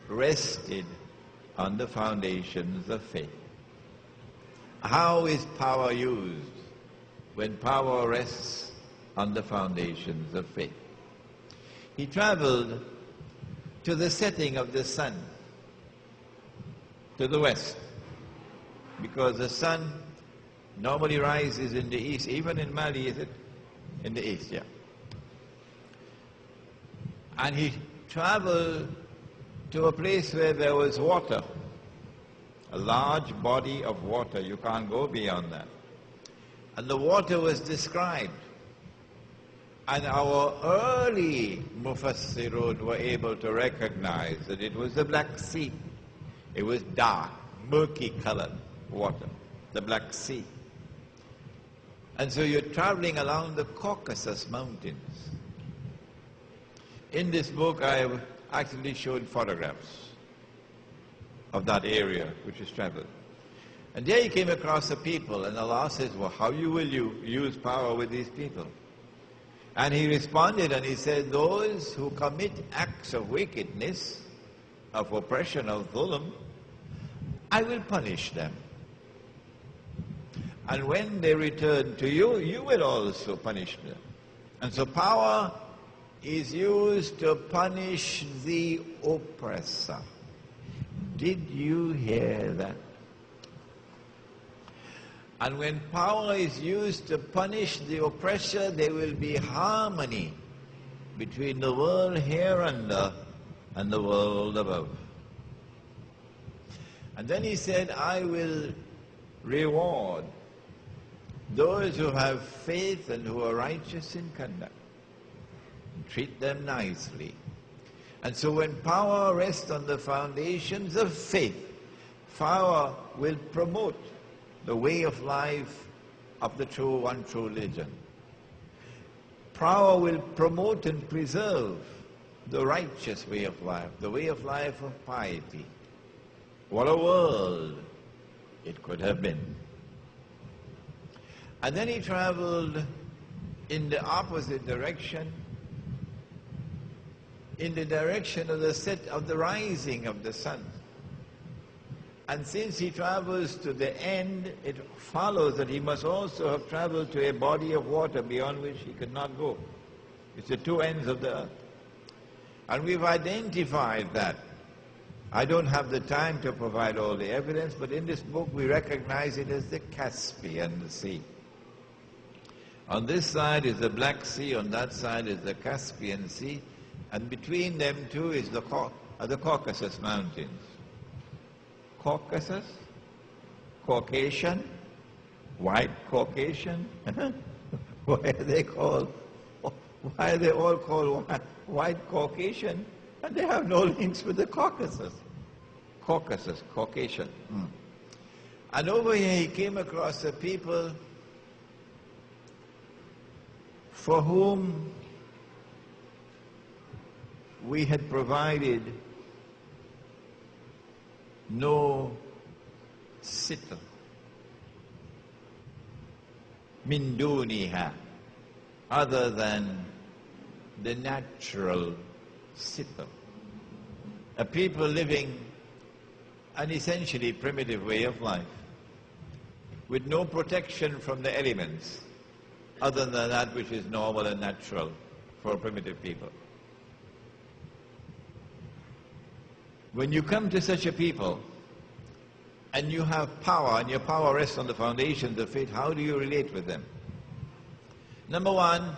rested on the foundations of faith. How is power used when power rests on the foundations of faith? He traveled to the setting of the sun, to the west, because the sun normally rises in the east. Even in Mali, is it? In the east, yeah. And he traveled to a place where there was water, a large body of water. You can't go beyond that. And the water was described. And our early Mufassirun were able to recognize that it was the Black Sea. It was dark, murky-colored water, the Black Sea. And so you're traveling along the Caucasus Mountains. In this book, I actually showed photographs of that area which is traveled. And there he came across a people, and Allah says, well, how will you use power with these people? And he responded and he said, those who commit acts of wickedness, of oppression, of dhulm, I will punish them. And when they return to you, you will also punish them. And so power is used to punish the oppressor. Did you hear that? And when power is used to punish the oppressor, there will be harmony between the world here under and the world above. And then he said, I will reward those who have faith and who are righteous in conduct. Treat them nicely. And so when power rests on the foundations of faith, power will promote the way of life of the true, one true religion. Power will promote and preserve the righteous way of life, the way of life of piety. What a world it could have been. And then he traveled in the opposite direction, in the direction of the rising of the sun. And since he travels to the end, it follows that he must also have traveled to a body of water beyond which he could not go. It's the two ends of the earth. And we've identified that. I don't have the time to provide all the evidence, but in this book we recognize it as the Caspian Sea. On this side is the Black Sea, on that side is the Caspian Sea, and between them two is the Caucasus Mountains. Caucasus? Caucasian? White Caucasian? Why are they all called white Caucasian? And they have no links with the Caucasus. Caucasus, Caucasian. And over here he came across a people for whom we had provided no sitter min duniha, other than the natural sitter. A people living an essentially primitive way of life, with no protection from the elements, other than that which is normal and natural for primitive people. When you come to such a people, and you have power, and your power rests on the foundations of faith, how do you relate with them? Number one,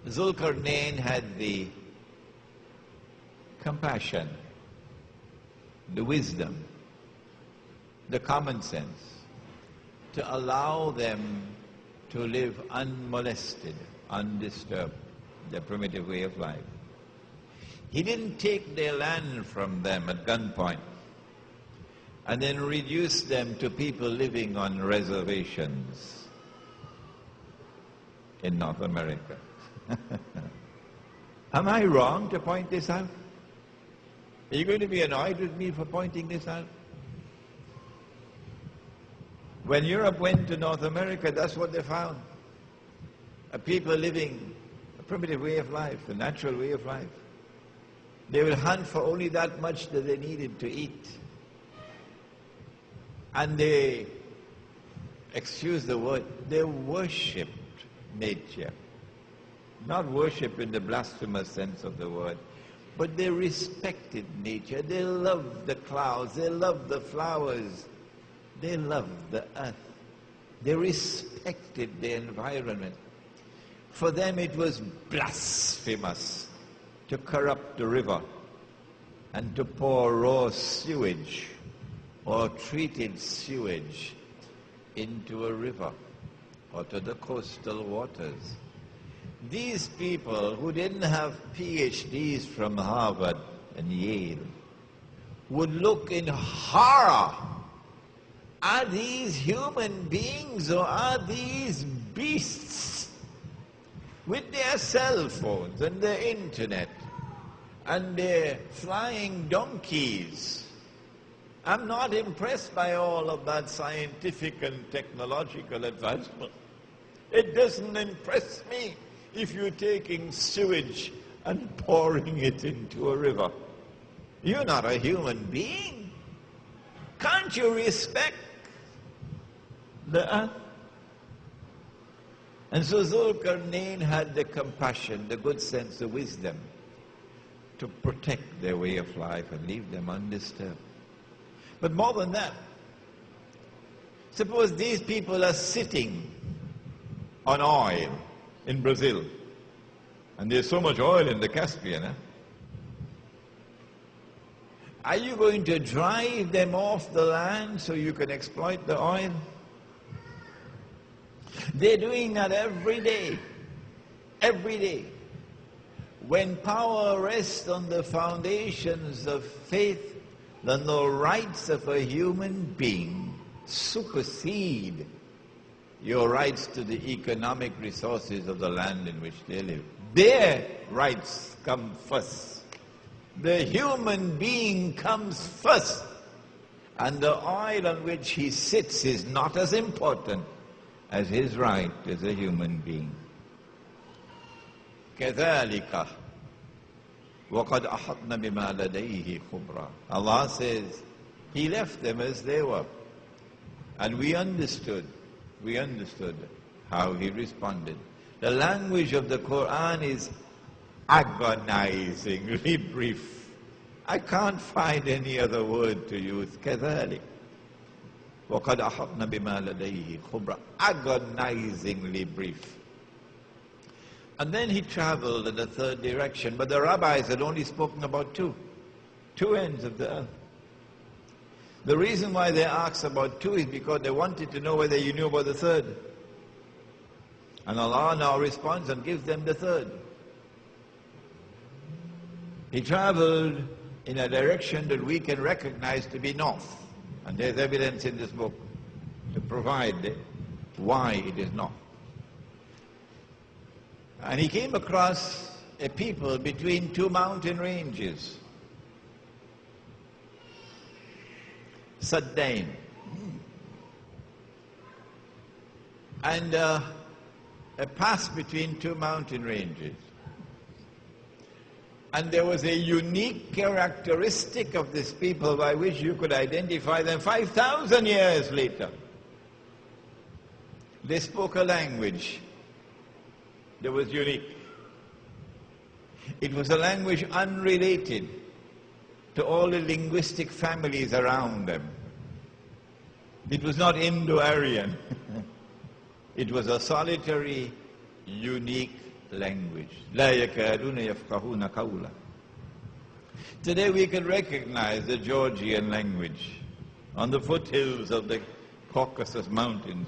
Zulkarnain had the compassion, the wisdom, the common sense to allow them to live unmolested, undisturbed, their primitive way of life. He didn't take their land from them at gunpoint and then reduce them to people living on reservations in North America. Am I wrong to point this out? Are you going to be annoyed with me for pointing this out? When Europe went to North America, that's what they found. A people living a primitive way of life, a natural way of life. They will hunt for only that much that they needed to eat. And they, excuse the word, they worshipped nature. Not worship in the blasphemous sense of the word, but they respected nature. They loved the clouds, they loved the flowers, they loved the earth. They respected the environment. For them it was blasphemous to corrupt the river and to pour raw sewage or treated sewage into a river or to the coastal waters. These people who didn't have PhDs from Harvard and Yale would look in horror. Are these human beings or are these beasts with their cell phones and their internet and their flying donkeys? I'm not impressed by all of that scientific and technological advancement. It doesn't impress me if you're taking sewage and pouring it into a river. You're not a human being. Can't you respect the earth? And so Zulkarnain had the compassion, the good sense, the wisdom to protect their way of life and leave them undisturbed. But more than that, suppose these people are sitting on oil in Brazil, and there's so much oil in the Caspian. Are you going to drive them off the land so you can exploit the oil? They're doing that every day. Every day. When power rests on the foundations of faith, then the rights of a human being supersede your rights to the economic resources of the land in which they live. Their rights come first. The human being comes first. And the oil on which he sits is not as important as his right as a human being. كَذَلِكَ وَقَدْ أَحَطْنَا بِمَا لَدَيْهِ خُبْرًا. Allah says, He left them as they were. And we understood how He responded. The language of the Quran is agonizingly brief. I can't find any other word to use. كَذَلِكَ وَقَدْ أَحَطْنَا بِمَا لَدَيْهِ خُبْرًا. Agonizingly brief. And then he traveled in the third direction, but the rabbis had only spoken about two ends of the earth. The reason why they asked about two is because they wanted to know whether you knew about the third. And Allah now responds and gives them the third. He traveled in a direction that we can recognize to be north. And there's evidence in this book to provide why it is north. And he came across a people between two mountain ranges. Saddain. And a pass between two mountain ranges. And there was a unique characteristic of this people by which you could identify them 5,000 years later. They spoke a language that was unique. It was a language unrelated to all the linguistic families around them. It was not Indo-Aryan. It was a solitary, unique language. لا يكادون يفقهون قولا. Today we can recognize the Georgian language on the foothills of the Caucasus Mountains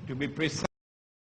to be precise.